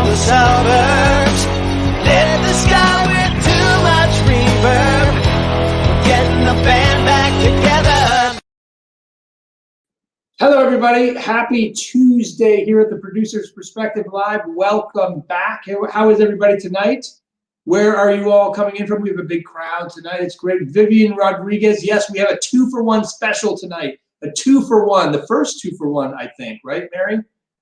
the suburbs. Lit the sky with too much reverb. We're getting the band back together. Hello, everybody. Happy Tuesday here at the Producer's Perspective Live. Welcome back. How is everybody tonight? Where are you all coming in from? We have a big crowd tonight. It's great. Vivian Rodriguez. Yes, we have a 2-for-1 special tonight. A 2-for-1. The first 2-for-1, I think. Right, Mary?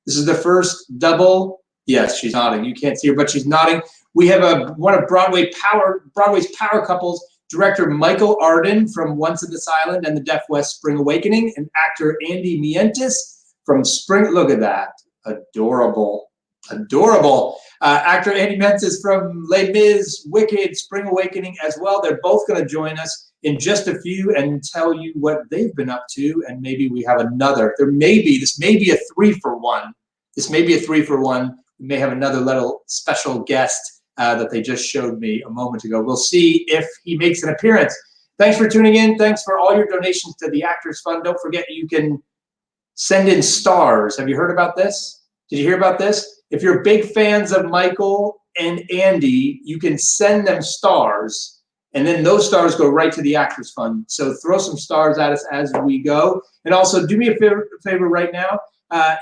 This is the first double. Yes, she's nodding. You can't see her, but she's nodding. We have one of Broadway's power couples, director Michael Arden from Once in this Island and the Deaf West Spring Awakening, and actor Andy Mientus from Spring. Look at that. Adorable. Adorable. Actor Andy Mientus from Les Mis, Wicked, Spring Awakening as well. They're both going to join us in just a few and tell you what they've been up to, and maybe we have another. This may be a 3-for-1. This may be a 3-for-1. We may have another little special guest that they just showed me a moment ago. We'll see if he makes an appearance. Thanks for tuning in. Thanks for all your donations to the Actors Fund. Don't forget you can send in stars. Have you heard about this? Did you hear about this? If you're big fans of Michael and Andy, you can send them stars, and then those stars go right to the Actors Fund. So throw some stars at us as we go. And also do me a favor right now.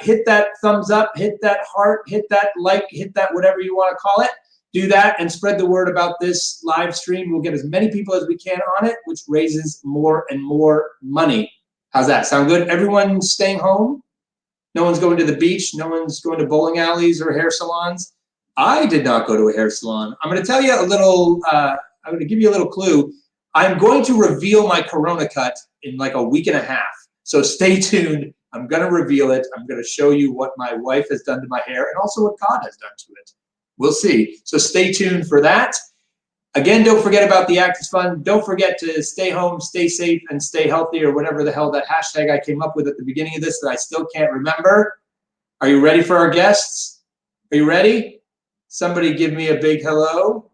Hit that thumbs up, hit that heart, hit that like, hit that whatever you want to call it. Do that and spread the word about this live stream. We'll get as many people as we can on it, which raises more and more money. How's that? Sound good? Everyone staying home? No one's going to the beach. No one's going to bowling alleys or hair salons. I did not go to a hair salon. I'm going to tell you a little, I'm going to give you a little clue. I'm going to reveal my Corona cut in like a week and a half. So stay tuned. I'm going to reveal it. I'm going to show you what my wife has done to my hair and also what God has done to it. We'll see. So stay tuned for that. Again, don't forget about the Actors Fund. Don't forget to stay home, stay safe, and stay healthy, or whatever the hell that hashtag I came up with at the beginning of this that I still can't remember. Are you ready for our guests? Are you ready? Somebody give me a big hello.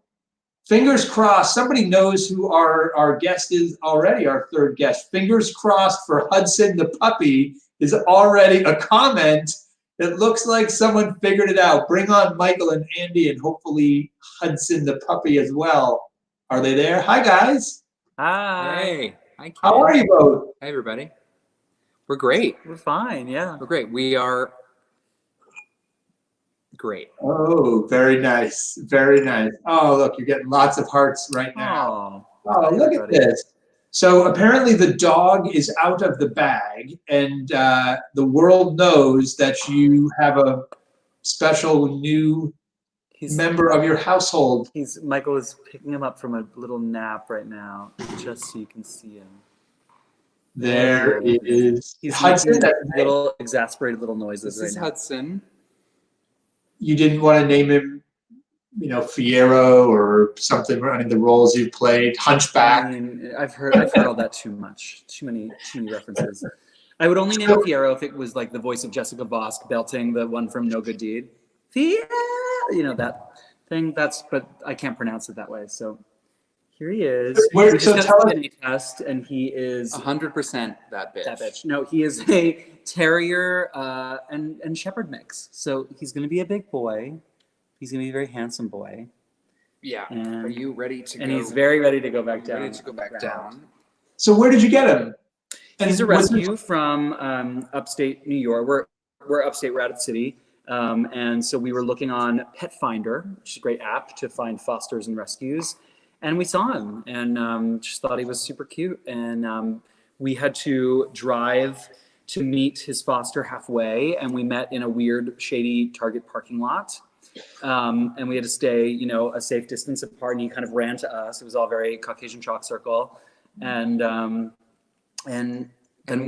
Fingers crossed. Somebody knows who our guest is already, our third guest. Fingers crossed for Hudson the puppy is already a comment. It looks like someone figured it out. Bring on Michael and Andy and hopefully Hudson the puppy as well. Are they there? Hi, guys. Hi. Hey. Hi, Ken. How are you both? Hi, everybody. We're great. We're fine, yeah. We're great. We are great. Oh, very nice. Very nice. Oh, look, you're getting lots of hearts right now. Oh, look at this. So apparently the dog is out of the bag, and the world knows that you have a special new member of your household. Michael is picking him up from a little nap right now, just so you can see him. There it is. He's Hudson. making little exasperated little noises This is right now. Hudson. You didn't want to name him, you know, Fiero or something running the roles you've played, Hunchback. I mean, I've heard all that too much. Too many references. I would only name him Fiero if it was like the voice of Jessica Vosk belting the one from No Good Deed. Fiero, you know that thing. But I can't pronounce it that way. So here he is. We just got a DNA test, and he is 100% that bitch. That bitch. No, he is a terrier and shepherd mix. So he's going to be a big boy. He's going to be a very handsome boy. Yeah. Are you ready to go? And he's very ready to go back down. Ready to go back down. So where did you get him? He's a rescue from upstate New York. We're upstate, we're out of the city. And so we were looking on Pet Finder, which is a great app to find fosters and rescues. And we saw him and just thought he was super cute. And we had to drive to meet his foster halfway. And we met in a weird, shady Target parking lot. And we had to stay, you know, a safe distance apart, and he kind of ran to us. It was all very Caucasian chalk circle, and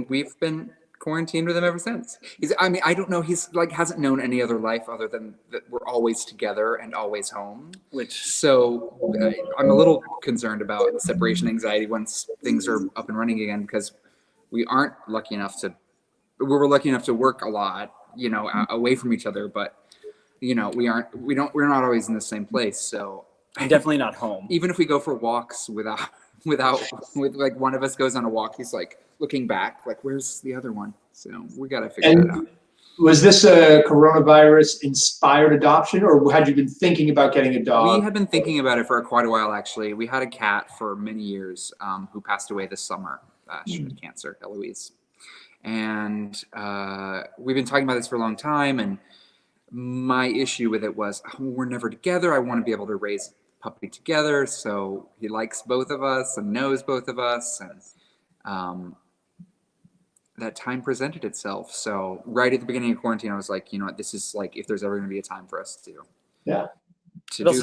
we've been quarantined with him ever since. I don't know. He's like hasn't known any other life other than that we're always together and always home. So I'm a little concerned about separation anxiety once things are up and running again, because we aren't lucky enough to. We were lucky enough to work a lot, you know, away from each other, but. You know, we're not always in the same place. So I'm definitely not home. Even if we go for walks with like one of us goes on a walk, he's like looking back, like, where's the other one? So we got to figure that out. Was this a coronavirus inspired adoption, or had you been thinking about getting a dog? We had been thinking about it for quite a while, actually. We had a cat for many years who passed away this summer. She had cancer, Eloise. And we've been talking about this for a long time. And my issue with it was, we're never together. I want to be able to raise a puppy together. So he likes both of us and knows both of us. And that time presented itself. So right at the beginning of quarantine, I was like, you know what, this is like, if there's ever going to be a time for us to do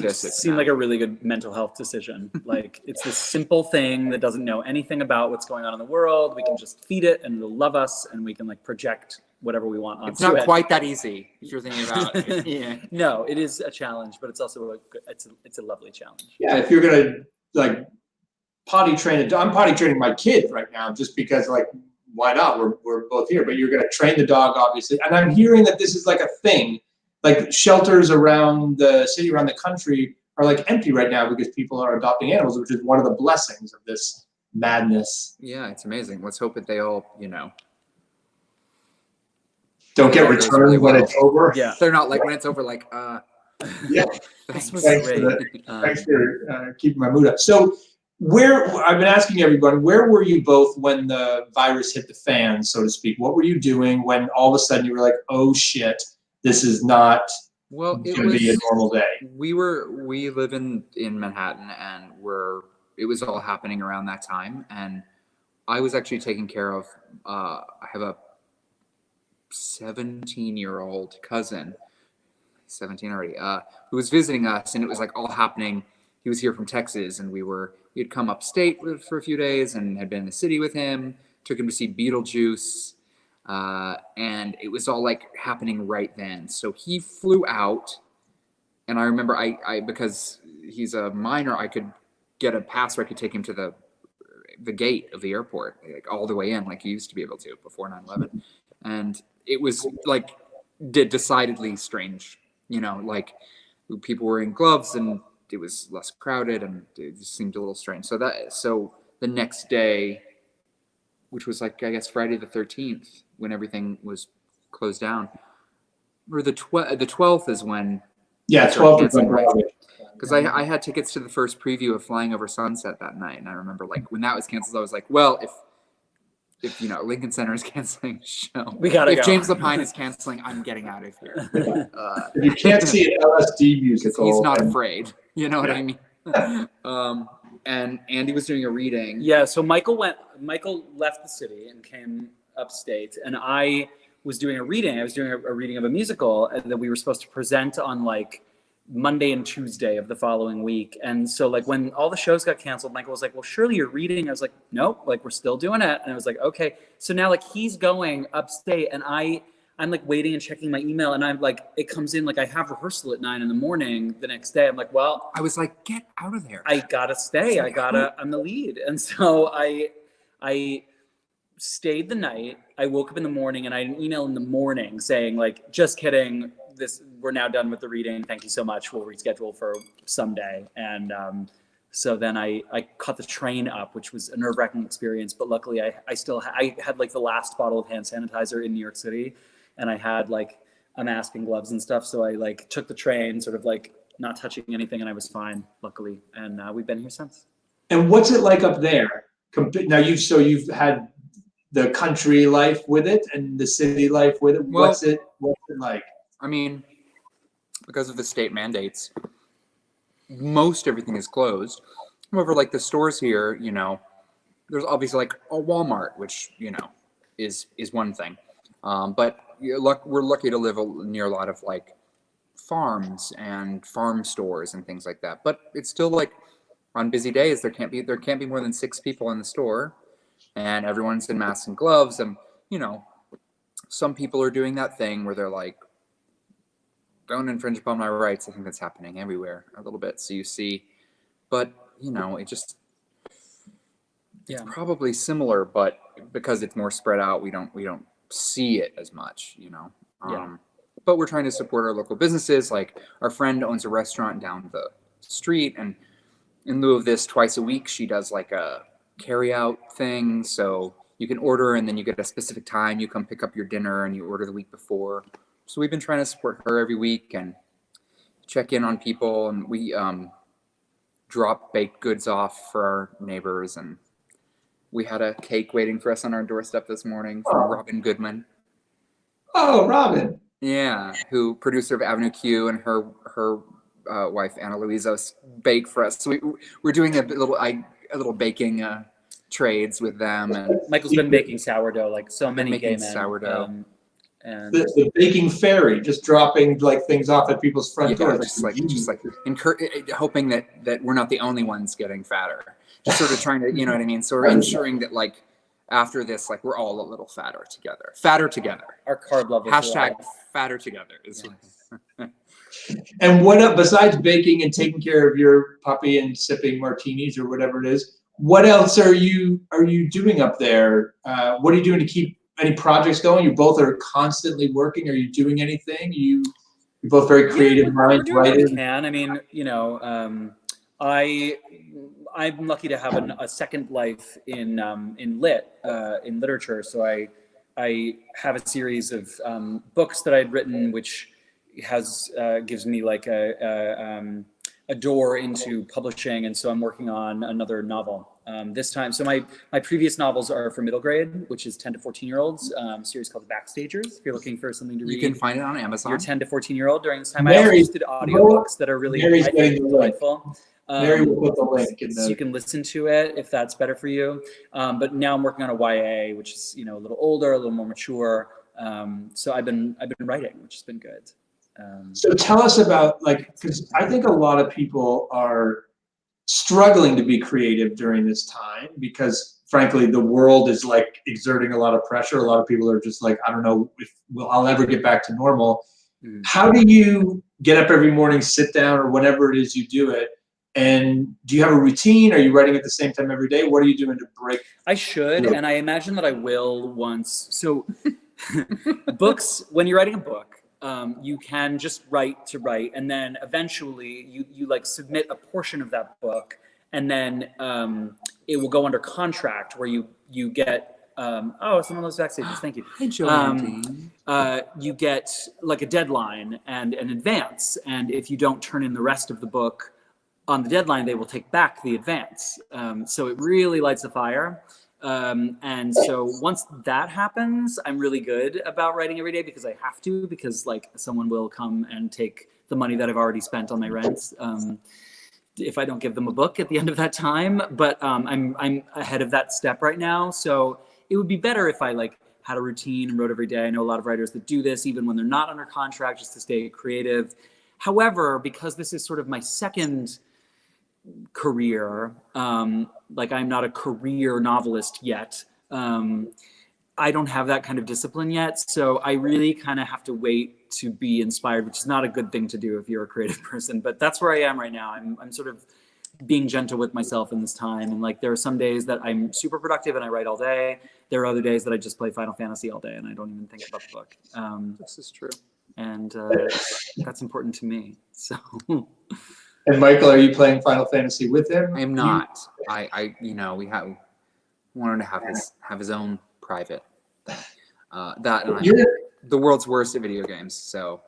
this, it seemed like a really good mental health decision. Like, it's this simple thing that doesn't know anything about what's going on in the world. We can just feed it and it'll love us, and we can like project whatever we want onto it. It's not quite that easy if you're thinking about it. Yeah. No, it is a challenge, but it's also it's a lovely challenge. Yeah, if you're gonna like potty train a dog, I'm potty training my kid right now just because, like, why not? We're both here, but you're gonna train the dog, obviously. And I'm hearing that this is like a thing. Like, shelters around the city, around the country are like empty right now because people are adopting animals, which is one of the blessings of this madness. Yeah, it's amazing. Let's hope that they all, don't get returned really when it's over. Yeah, they're not like when it's over, like, yeah. This was Thanks for keeping my mood up. So, I've been asking everyone, where were you both when the virus hit the fan, so to speak? What were you doing when all of a sudden you were like, oh shit, this is not going to be a normal day? We live in Manhattan, and it was all happening around that time. And I was actually taking care of, I have a 17-year-old cousin, 17 already, who was visiting us, and it was like all happening. He was here from Texas, and he'd come upstate for a few days and had been in the city with him, took him to see Beetlejuice. And it was all like happening right then. So he flew out, and I remember I because he's a minor, I could get a pass where I could take him to the gate of the airport, like all the way in, like you used to be able to before 9/11. And it was like decidedly strange, like people were in gloves and it was less crowded and it just seemed a little strange. So the next day, which was like, I guess, Friday the 13th, when everything was closed down, or the 12th is when. Yeah, 12th is when. Because I had tickets to the first preview of Flying Over Sunset that night, and I remember like when that was canceled, I was like, well, if Lincoln Center is canceling a show, we gotta go. If James Lapine is canceling, I'm getting out of here. You can't see an LSD musical. He's not afraid. You know what I mean? And Andy was doing a reading. Yeah, so Michael left the city and came upstate, and I was doing a reading. I was doing a reading of a musical that we were supposed to present on like Monday and Tuesday of the following week. And so like when all the shows got canceled, Michael was like, well, surely you're reading. I was like, nope, like we're still doing it. And I was like, okay. So now like he's going upstate, and I'm like waiting and checking my email, and I'm like, it comes in like I have rehearsal at 9 a.m. the next day. I'm like, well, I was like, get out of there. I gotta stay. I'm the lead. And so I stayed the night. I woke up in the morning, and I had an email in the morning saying like, just kidding. We're now done with the reading. Thank you so much. We'll reschedule for someday. And so then I caught the train up, which was a nerve-wracking experience. But luckily I had like the last bottle of hand sanitizer in New York City. And I had like a mask and gloves and stuff. So I like took the train, sort of like not touching anything, and I was fine, luckily. And we've been here since. And what's it like up there? Now you've had the country life with it and the city life with it. Well, what's it like? I mean, because of the state mandates, most everything is closed. However, like the stores here, there's obviously like a Walmart, which, is one thing. But we're lucky to live near a lot of like farms and farm stores and things like that. But it's still like on busy days, there can't be more than 6 people in the store, and everyone's in masks and gloves. And, some people are doing that thing where they're like, don't infringe upon my rights. I think that's happening everywhere a little bit. So you see, but it's probably similar, but because it's more spread out, we don't see it as much, but we're trying to support our local businesses. Like our friend owns a restaurant down the street, and in lieu of this, twice a week, she does like a carry out thing. So, you can order, and then you get a specific time. You come pick up your dinner, and you order the week before. So we've been trying to support her every week and check in on people, and we drop baked goods off for our neighbors, and we had a cake waiting for us on our doorstep this morning from Robin Goodman. Oh, Robin. Yeah, who producer of Avenue Q, and her wife Anna Luisa baked for us. So we're doing a little baking trades with them. And Michael's been baking sourdough like so many gay men. Sourdough. And The baking fairy, just dropping like things off at people's front doors. just like hoping that we're not the only ones getting fatter. Just sort of trying to, you know what I mean? So we're ensuring that like after this, like we're all a little fatter together. Our carb levels. Hashtag fatter together is. Yes. And what besides baking and taking care of your puppy and sipping martinis or whatever it is, what else are you doing up there? What are you doing to keep any projects going? You both are constantly working. Are you doing anything? You're both very creative minds, we're doing what we writers. can. I mean, you know, I'm lucky to have a second life in literature. So I have a series of books that I'd written, which gives me like a door into publishing, and so I'm working on another novel this time. So my previous novels are for middle grade, which is 10 to 14-year-olds. Series called The Backstagers. If you're looking for something to read, You can find it on Amazon. You're 10 to 14-year-old during this time. I also just did audiobooks that are really delightful. Mary will put the link in so you can listen to it if that's better for you. But now I'm working on a YA, which is a little older, a little more mature. So I've been writing, which has been good. So tell us about, because I think a lot of people are struggling to be creative during this time because, frankly, the world is like exerting a lot of pressure. A lot of people are just like, I don't know if I'll ever get back to normal. Mm. How do you get up every morning, sit down, or whatever it is you do it? And do you have a routine? Are you writing at the same time every day? What are you doing to break? I should, and I imagine that I will once. So books, when you're writing a book, you can just write to write, and then eventually you like submit a portion of that book, and then it will go under contract where you get someone lives backstages. Thank you. Hi, Joe. You get like a deadline and an advance, and if you don't turn in the rest of the book on the deadline, they will take back the advance. So it really lights a fire. And so once that happens, I'm really good about writing every day because I have to, because like someone will come and take the money that I've already spent on my rent if I don't give them a book at the end of that time. But I'm ahead of that step right now. So it would be better if I like had a routine and wrote every day. I know a lot of writers that do this even when they're not under contract, just to stay creative. However, because this is sort of my second career, like I'm not a career novelist yet. I don't have that kind of discipline yet. So I really kind of have to wait to be inspired, which is not a good thing to do if you're a creative person, but that's where I am right now. I'm sort of being gentle with myself in this time. And like, there are some days that I'm super productive and I write all day. There are other days that I just play Final Fantasy all day and I don't even think about the book. This is true. And that's important to me. So. And Michael, are you playing Final Fantasy with him? I am not. I we wanted to have his own private. The world's worst at video games. So,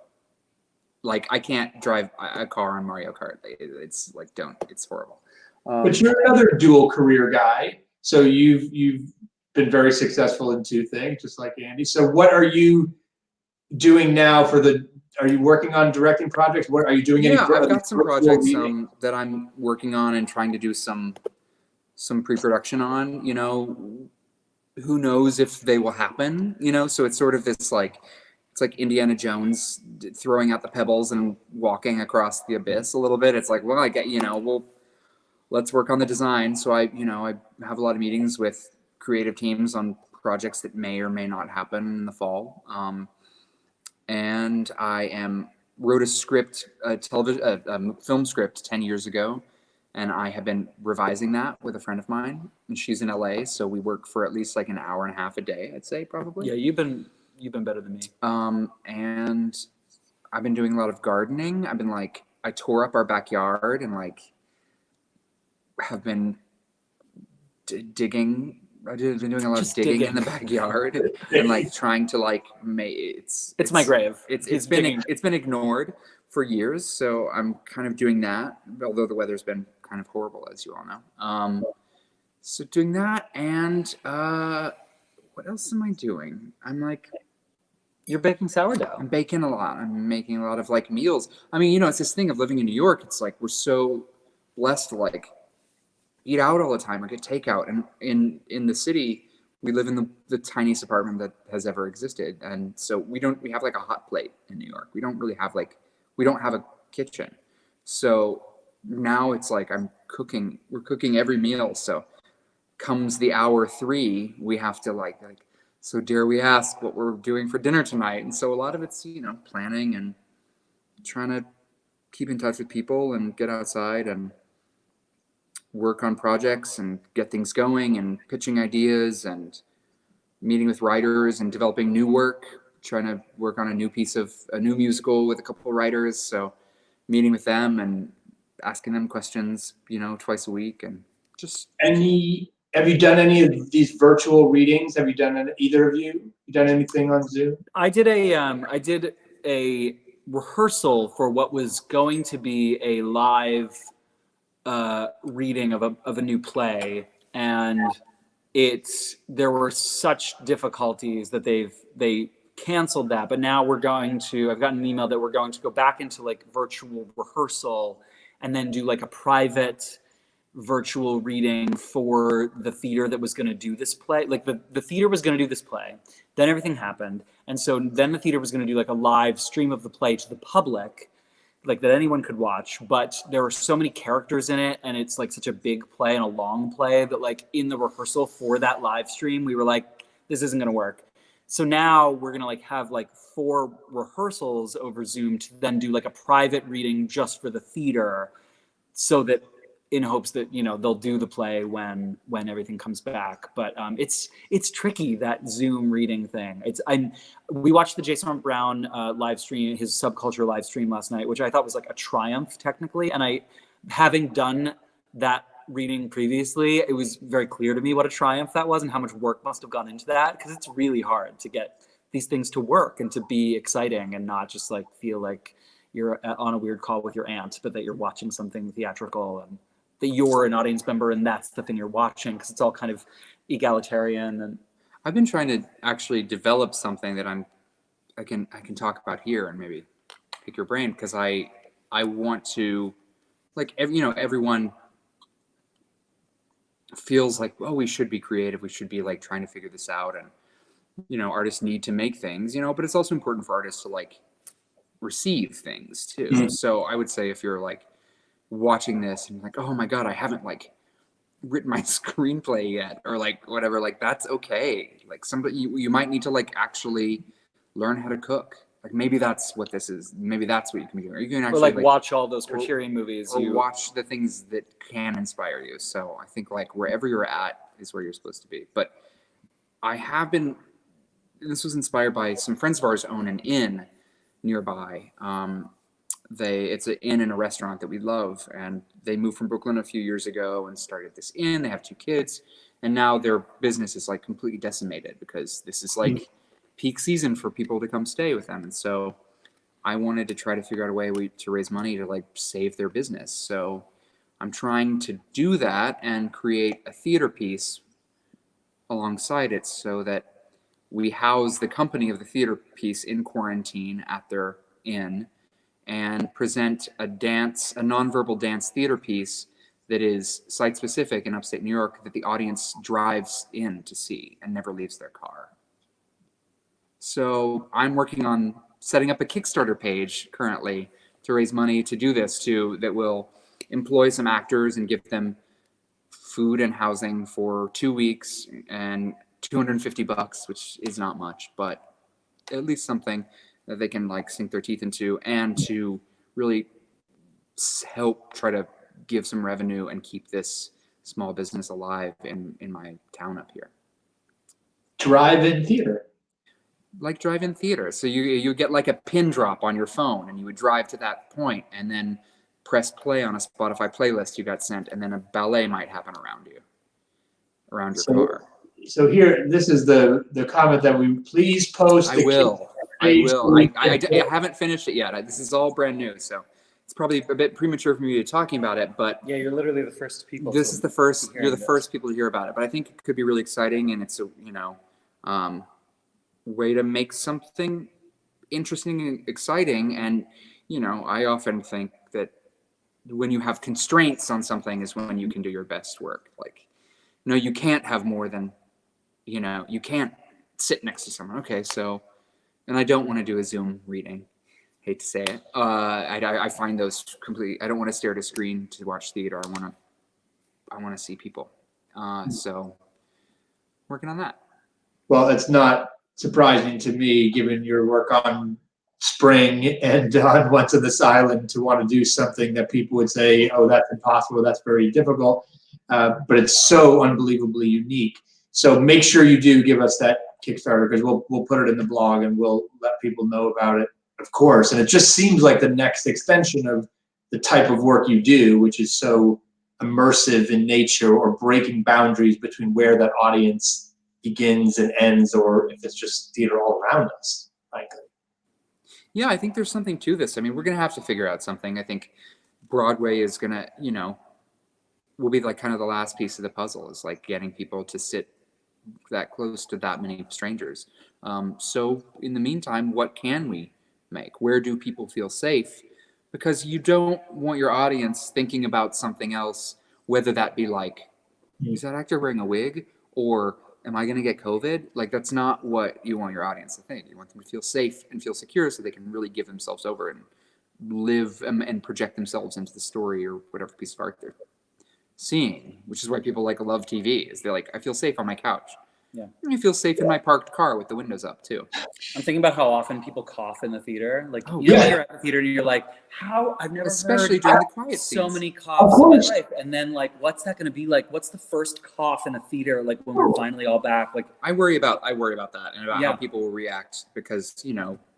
like, I can't drive a car on Mario Kart. It's like, it's horrible. But you're another dual career guy. So you've been very successful in two things, just like Andy. So what are you doing now are you working on directing projects? What are you doing? Yeah, I've got some projects that I'm working on and trying to do some pre-production on. Who knows if they will happen? So it's sort of this like, it's like Indiana Jones throwing out the pebbles and walking across the abyss a little bit. It's like, well, I get, let's work on the design. So I have a lot of meetings with creative teams on projects that may or may not happen in the fall. And I wrote a film script 10 years ago, and I have been revising that with a friend of mine, and she's in LA, so we work for at least like an hour and a half a day, I'd say, probably. Yeah, you've been better than me. And I've been doing a lot of gardening. I tore up our backyard and like have been digging I've been doing a lot of Just digging in digging. the backyard and like trying to like make It's my grave. It's He's been digging. it's been ignored for years, so I'm kind of doing that. Although the weather's been kind of horrible, as you all know. So doing that, and what else am I doing? I'm like, You're baking sourdough. I'm baking a lot. I'm making a lot of like meals. I mean, you know, it's this thing of living in New York. It's like we're so blessed to like eat out all the time or get takeout. And in the city, we live in the tiniest apartment that has ever existed, and so we have like a hot plate in New York. We don't really have we don't have a kitchen. So now it's like we're cooking every meal. So comes the hour 3, we have to like so dare we ask what we're doing for dinner tonight? And so a lot of it's, you know, planning and trying to keep in touch with people and get outside and work on projects and get things going and pitching ideas and meeting with writers and developing new work, trying to work on a new musical with a couple of writers. So meeting with them and asking them questions, you know, twice a week, and just Have you done any of these virtual readings? Have you done either of you? You done anything on Zoom? I did a rehearsal for what was going to be a live reading of a new play, and there were such difficulties that they canceled that. But now I've gotten an email that we're going to go back into like virtual rehearsal and then do like a private virtual reading for the theater that was going to do this play. Like the theater was going to do this play, then everything happened, and so then the theater was going to do like a live stream of the play to the public, like that anyone could watch. But there were so many characters in it, and it's like such a big play and a long play that like in the rehearsal for that live stream we were like, this isn't going to work. So now we're going to like have like 4 rehearsals over Zoom to then do like a private reading just for the theater, so that in hopes that, you know, they'll do the play when everything comes back. But it's tricky, that Zoom reading thing. We watched the Jason Brown live stream, his Subculture live stream last night, which I thought was like a triumph technically. And having done that reading previously, it was very clear to me what a triumph that was and how much work must have gone into that, because it's really hard to get these things to work and to be exciting and not just like feel like you're on a weird call with your aunt, but that you're watching something theatrical and that you're an audience member and that's the thing you're watching, because it's all kind of egalitarian. And I've been trying to actually develop something that I can talk about here and maybe pick your brain, because I want to, like, everyone feels like, oh, we should be creative, we should be like trying to figure this out, and you know, artists need to make things, you know, but it's also important for artists to like receive things too. Mm-hmm. So I would say if you're like watching this and like, oh my God, I haven't like written my screenplay yet, or like whatever, like that's okay. Like somebody, you might need to like actually learn how to cook. Like maybe that's what this is. Maybe that's what you can be doing. Or you can actually like watch all those Criterion movies. Or watch the things that can inspire you. So I think like wherever you're at is where you're supposed to be. But I have been, this was inspired by some friends of ours own an inn nearby. It's an inn and a restaurant that we love, and they moved from Brooklyn a few years ago and started this inn. They have 2 kids, and now their business is like completely decimated because this is like peak season for people to come stay with them. And so I wanted to try to figure out a way to raise money to like save their business. So I'm trying to do that and create a theater piece alongside it so that we house the company of the theater piece in quarantine at their inn and present a nonverbal dance theater piece that is site-specific in upstate New York that the audience drives in to see and never leaves their car. So I'm working on setting up a Kickstarter page currently to raise money to do this too, that will employ some actors and give them food and housing for 2 weeks and $250, which is not much, but at least something that they can like sink their teeth into, and to really help try to give some revenue and keep this small business alive in my town up here. Drive-in theater. Like drive-in theater. So you get like a pin drop on your phone, and you would drive to that point and then press play on a Spotify playlist you got sent, and then a ballet might happen around your car. So here, this is the comment that we please post. I the will. I page will. so we I can- haven't finished it yet. This is all brand new, so it's probably a bit premature for me to be talking about it. But Yeah, you're literally the first people. this to is the first. be You're hearing the this. first people to hear about it. But I think it could be really exciting, and it's a way to make something interesting and exciting. And I often think that when you have constraints on something is when you can do your best work. Like, no, you can't have more than, you can't sit next to someone. Okay, so, and I don't want to do a Zoom reading. Hate to say it. I find those completely. I don't want to stare at a screen to watch theater. I want to see people. So, working on that. Well, it's not surprising to me, given your work on Spring and on Once on this Island, to want to do something that people would say, oh, that's impossible, that's very difficult. But it's so unbelievably unique. So make sure you do give us that Kickstarter, because we'll put it in the blog and we'll let people know about it, of course. And it just seems like the next extension of the type of work you do, which is so immersive in nature, or breaking boundaries between where that audience begins and ends, or if it's just theater all around us, frankly. Yeah, I think there's something to this. I mean, we're going to have to figure out something. I think Broadway is going to, will be like kind of the last piece of the puzzle, is like getting people to sit that close to that many strangers. So in the meantime, what can we make? Where do people feel safe? Because you don't want your audience thinking about something else, whether that be like, is that actor wearing a wig? Or am I going to get COVID? Like, that's not what you want your audience to think. You want them to feel safe and feel secure so they can really give themselves over and live and project themselves into the story or whatever piece of art they're seeing, which is why people love TV, is they're like, I feel safe on my couch. Yeah. I feel safe in my parked car with the windows up too. I'm thinking about how often people cough in the theater. Like, Oh, when yeah. you're at the theater and you're like, how? I've never Especially heard during the quiet so scenes. many coughs Of in my course. life. And then, like, what's that going to be like? What's the first cough in a theater, like, when we're finally all back? Like, I worry about that and about Yeah. how people will react, because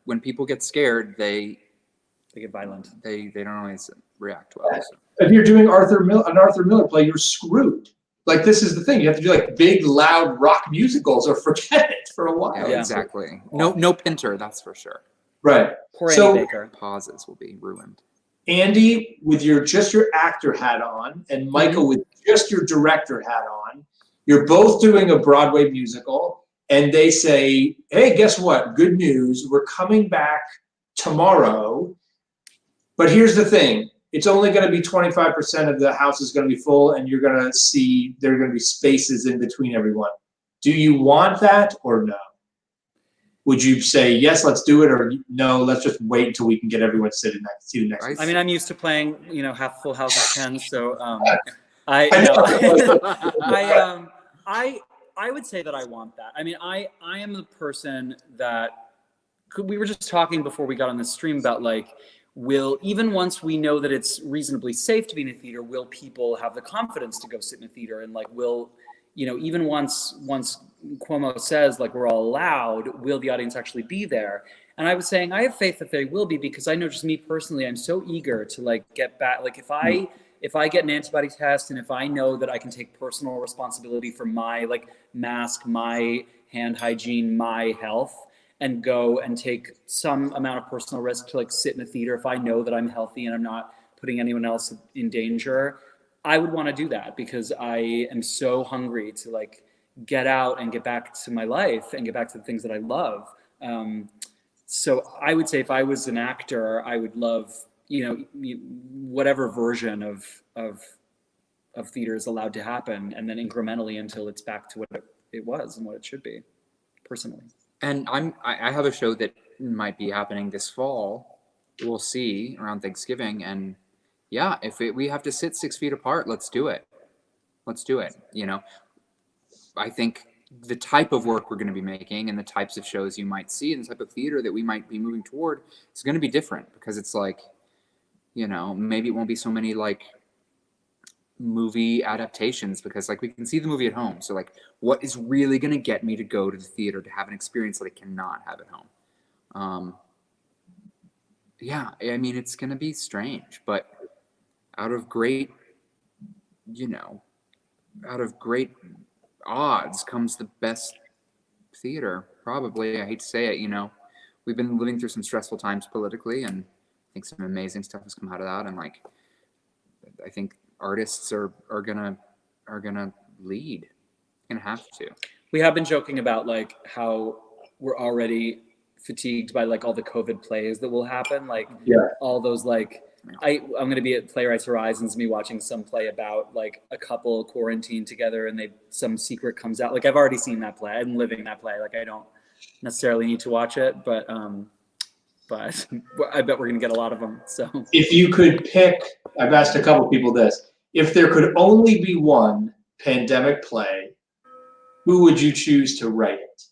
when people get scared, they get violent. they don't always react well. So. If you're doing an Arthur Miller play, you're screwed. Like, this is the thing. You have to do like big, loud rock musicals, or forget it for a while. Yeah, exactly. No Pinter, that's for sure. Right. Poor So- Andy Baker. Pauses will be ruined. Andy, with just your actor hat on, and Michael with just your director hat on, you're both doing a Broadway musical, and they say, hey, guess what? Good news. We're coming back tomorrow. But here's the thing. It's only going to be 25% of the house is going to be full, and you're going to see there are going to be spaces in between everyone. Do you want that or no? Would you say, yes, let's do it, or no, let's just wait until we can get everyone sitting next to next? Right. I mean, I'm used to playing, half full houses, Ken. So I would say that I want that. I mean, I am the person that we were just talking before we got on the stream about, like, even once we know that it's reasonably safe to be in a theater, will people have the confidence to go sit in a theater? And like, even once Cuomo says, like, we're all allowed, will the audience actually be there? And I was saying, I have faith that they will be, because I know, just me personally, I'm so eager to like get back. Like, if I get an antibody test, and if I know that I can take personal responsibility for my like mask, my hand hygiene, my health, and go and take some amount of personal risk to like sit in a theater, if I know that I'm healthy and I'm not putting anyone else in danger, I would want to do that, because I am so hungry to like get out and get back to my life and get back to the things that I love. So I would say, if I was an actor, I would love, whatever version of theater is allowed to happen, and then incrementally until it's back to what it was and what it should be, personally. And I have a show that might be happening this fall. We'll see, around Thanksgiving. And yeah, if we have to sit 6 feet apart, let's do it. Let's do it. I think the type of work we're going to be making and the types of shows you might see and the type of theater that we might be moving toward is going to be different, because it's like, maybe it won't be so many like movie adaptations, because like we can see the movie at home. So like, what is really going to get me to go to the theater to have an experience that I cannot have at home? Yeah, I mean, it's going to be strange, but out of great odds comes the best theater. Probably, I hate to say it, you know, we've been living through some stressful times politically, and I think some amazing stuff has come out of that. And like, I think artists are gonna lead, gonna have to. We have been joking about like how we're already fatigued by like all the COVID plays that will happen, like all those like. I'm going to be at Playwrights Horizons, me watching some play about like a couple quarantined together and some secret comes out. Like I've already seen that play. I'm living that play. Like I don't necessarily need to watch it, but I bet we're going to get a lot of them. So if you could pick, I've asked a couple people this, if there could only be one pandemic play, who would you choose to write it?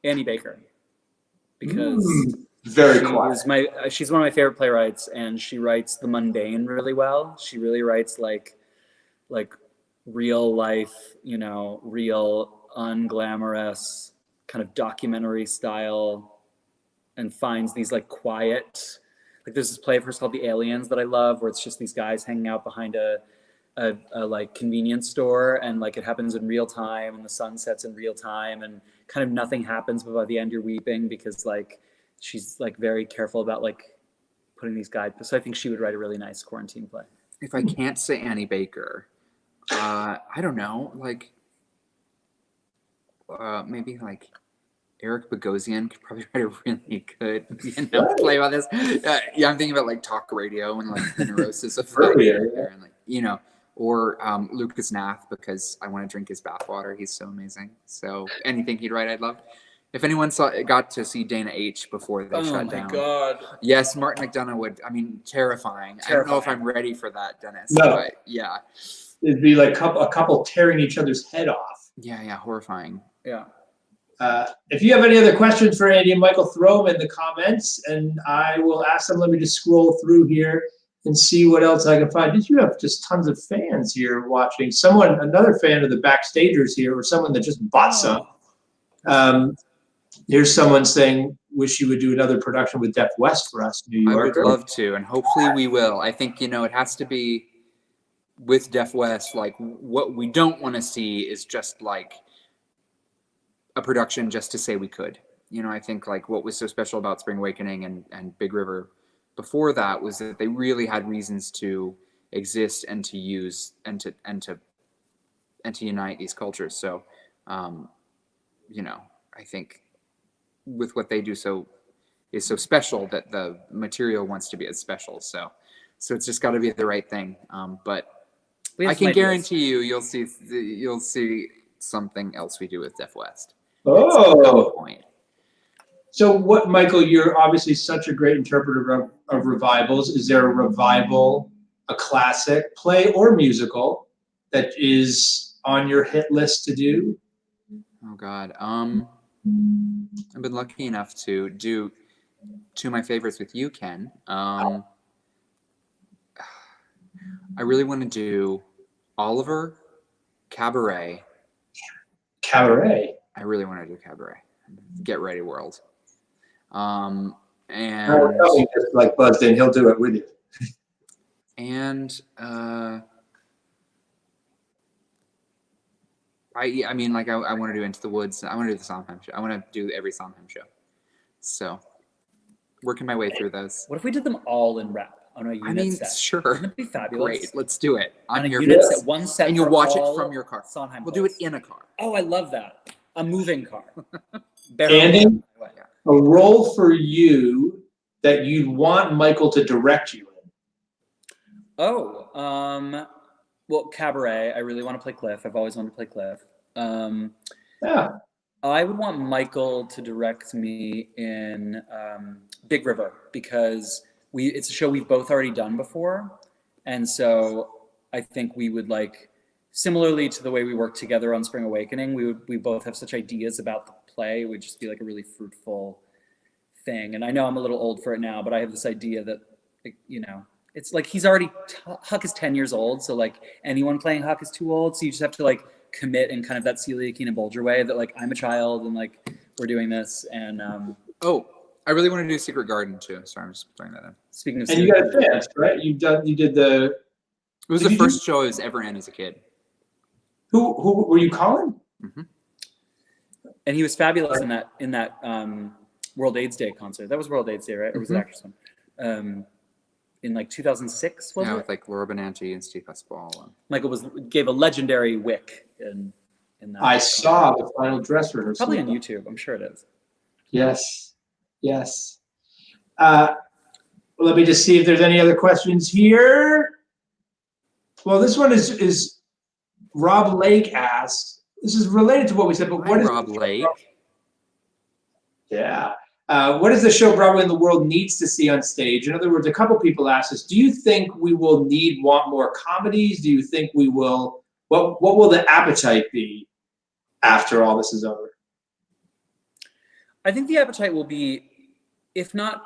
Annie Baker, because very quiet. She's one of my favorite playwrights, and she writes the mundane really well. She really writes like real life, you know, real unglamorous kind of documentary style, and finds these like quiet, like there's this play of hers called The Aliens that I love, where it's just these guys hanging out behind a like convenience store, and like it happens in real time, and the sun sets in real time, and kind of nothing happens, but by the end you're weeping because like she's like very careful about like putting these guideposts. So I think she would write a really nice quarantine play. If I can't say Annie Baker, I don't know, like maybe like Eric Bogosian could probably write a really good, you know, play about this. Yeah, I'm thinking about like talk radio and like the neurosis of there, and like, you know, or Lucas Nath, because I want to drink his bathwater. He's so amazing. So anything he'd write, I'd love. If anyone got to see Dana H before they shut down. Oh my God. Yes, Martin McDonough would. I mean, terrifying. I don't know if I'm ready for that, Dennis. No. But yeah. It'd be like a couple tearing each other's head off. Yeah, horrifying. Yeah. If you have any other questions for Andy and Michael, throw them in the comments, and I will ask them. Let me just scroll through here and see what else I can find. Did you have just tons of fans here watching? Another fan of the Backstagers here, or someone that just bought some. Here's someone saying, wish you would do another production with Deaf West for us, New York. I would love to, and hopefully we will. I think, you know, it has to be with Deaf West. Like, what we don't want to see is just like a production just to say we could. You know, I think like what was so special about Spring Awakening and Big River before that was that they really had reasons to exist and to use and to unite these cultures. So, you know, I think with what they do is so special that the material wants to be as special. So it's just got to be the right thing. But I can guarantee you'll see something else we do with Deaf West. Oh. So what, Michael, you're obviously such a great interpreter of revivals. Is there a revival, a classic play or musical that is on your hit list to do? Oh God. I've been lucky enough to do two of my favorites with you, Ken. I really want to do Oliver, Cabaret. Cabaret. I really want to do Cabaret. Get Ready World. And just like buzzed in, he'll do it with you. And I mean, like I want to do Into the Woods. I want to do the Sondheim show. I want to do every Sondheim show. So working my way through those. What if we did them all in rep on a unit set? Sure. Wouldn't it be fabulous? Great. Let's do it. On a unit set, one set, and you'll watch it from your car. Sondheim we'll do it in a car. Oh, I love that. A moving car. Andy, a role for you that you'd want Michael to direct you in? Oh, well, Cabaret. I really want to play Cliff. I've always wanted to play Cliff. Yeah. I would want Michael to direct me in Big River, because it's a show we've both already done before, and so I think we would like, similarly to the way we worked together on Spring Awakening, we both have such ideas about the play. It would just be like a really fruitful thing. And I know I'm a little old for it now, but I have this idea that, you know, it's like Huck is 10 years old, so like anyone playing Huck is too old, so you just have to like commit in kind of that Celia Keenan Bolger way that like I'm a child and like we're doing this. And I really want to do Secret Garden too. Sorry, I'm just throwing that in. Speaking of, and you got a chance, right? You did the. It was the first show I was ever in as a kid. Who were you calling? Mm-hmm. And he was fabulous in that World AIDS Day concert. That was World AIDS Day, right? Or was it Actors One? In like 2006, was it? Yeah, with like Laura Benanti and Steve Hespel. Michael gave a legendary wick in that. I saw the final dress rehearsal. Probably on YouTube. I'm sure it is. Yes, yes. Let me just see if there's any other questions here. Well, this one is Rob Lake asked. This is related to what we said, but what is Rob Lake? Yeah. What is the show Broadway in the world needs to see on stage? In other words, a couple people asked us, do you think we will want more comedies? Do you think we will, what will the appetite be after all this is over? I think the appetite will be, if not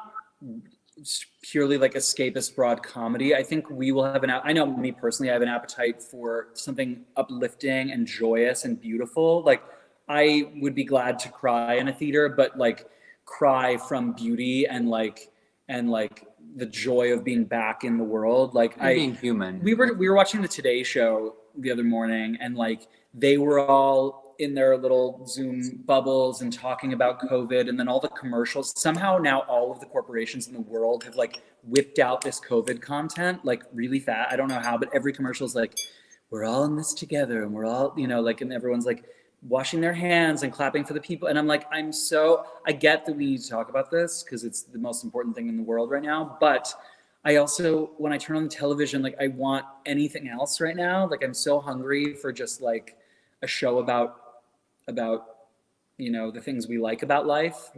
purely like escapist broad comedy, I think we will have I know me personally, I have an appetite for something uplifting and joyous and beautiful. Like, I would be glad to cry in a theater, but like cry from beauty and like the joy of being back in the world. Like, being human. We were watching the Today Show the other morning, and like they were all in their little Zoom bubbles and talking about COVID, and then all the commercials. Somehow now all of the corporations in the world have like whipped out this COVID content like really fast. I don't know how, but every commercial is like, we're all in this together, and we're all, like, and everyone's like washing their hands and clapping for the people. And I'm like, I get that we need to talk about this because it's the most important thing in the world right now. But I also, when I turn on the television, like I want anything else right now. Like, I'm so hungry for just like a show about the things we like about life.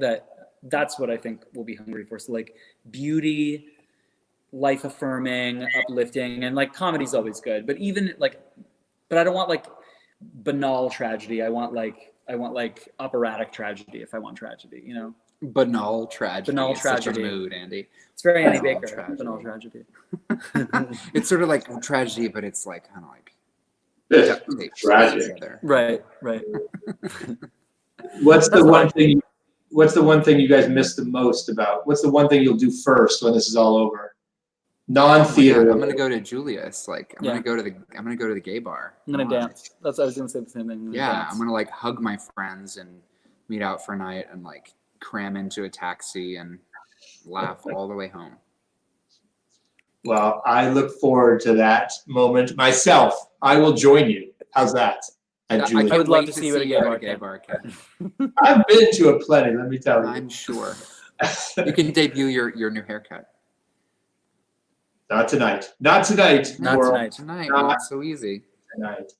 That's what I think we'll be hungry for. So like beauty, life affirming, uplifting, and like comedy's always good. But I don't want like banal tragedy. I want like operatic tragedy if I want tragedy, Banal tragedy. Banal It's such a tragedy. mood, Andy. It's very Andy Banal Baker. tragedy. Banal tragedy. It's sort of like tragedy, but it's like kind of like Tragic. together. Right. What's the one thing you guys miss the most about? What's the one thing you'll do first when this is all over? Non-theater. Oh my God, I'm gonna go to Julius. Like I'm gonna go to the gay bar. I'm gonna dance. I was gonna say the same thing. I'm gonna like hug my friends and meet out for a night and like cram into a taxi and laugh all the way home. Well, I look forward to that moment myself. I will join you. How's that? I would love to see you at a gay bar. I've been to a plenty, let me tell you. I'm sure. You can debut your new haircut. Not tonight. Not tonight. Tonight. Not so easy. Tonight.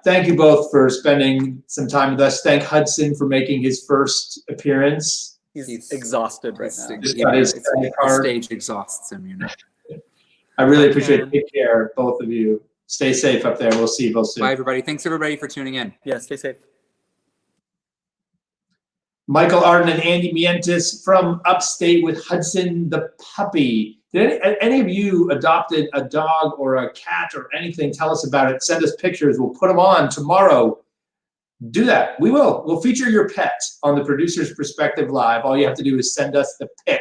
Thank you both for spending some time with us. Thank Hudson for making his first appearance. He's exhausted right now. The stage exhausts him, I really appreciate it. Take care, both of you. Stay safe up there. We'll see you both soon. Bye, everybody. Thanks, everybody, for tuning in. Yeah, stay safe. Michael Arden and Andy Mientus from Upstate with Hudson the puppy. Did any of you adopted a dog or a cat or anything? Tell us about it. Send us pictures. We'll put them on tomorrow. Do that. We will. We'll feature your pet on the Producer's Perspective Live. All you have to do is send us the pic.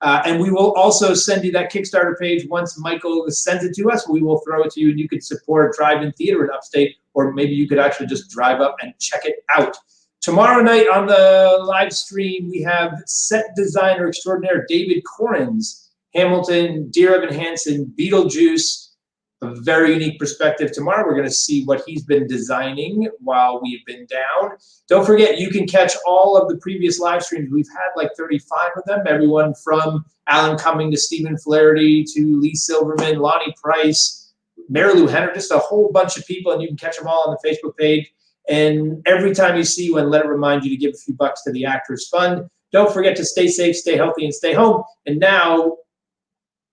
And we will also send you that Kickstarter page. Once Michael sends it to us, we will throw it to you, and you could support drive-in theater in Upstate, or maybe you could actually just drive up and check it out. Tomorrow night on the live stream, we have set designer extraordinaire David Corrins, Hamilton, Dear Evan Hansen, Beetlejuice, a very unique perspective. Tomorrow we're going to see what he's been designing while we've been down. Don't forget, you can catch all of the previous live streams. We've had like 35 of them, everyone from Alan Cumming to Stephen Flaherty to Lee Silverman, Lonnie Price, Mary Lou Henner, just a whole bunch of people, and you can catch them all on the Facebook page. And every time you see one, let it remind you to give a few bucks to the Actors Fund. Don't forget to stay safe, stay healthy, and stay home. And now,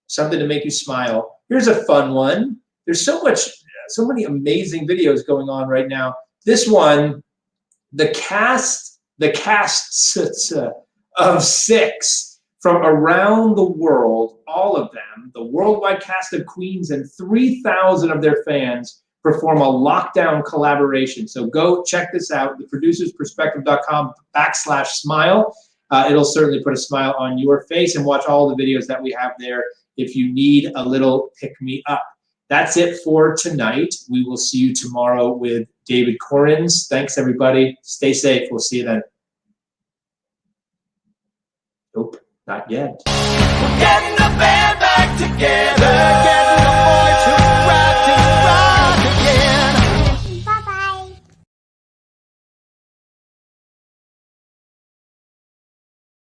something to make you smile. Here's a fun one. There's so many amazing videos going on right now. This one, the casts of 6 from around the world, all of them, the worldwide cast of Queens and 3,000 of their fans perform a lockdown collaboration. So go check this out, theproducersperspective.com/smile. It'll certainly put a smile on your face, and watch all the videos that we have there if you need a little pick-me-up. That's it for tonight. We will see you tomorrow with David Corrins. Thanks, everybody. Stay safe. We'll see you then. Nope, not yet. We're getting the band back together, getting the boys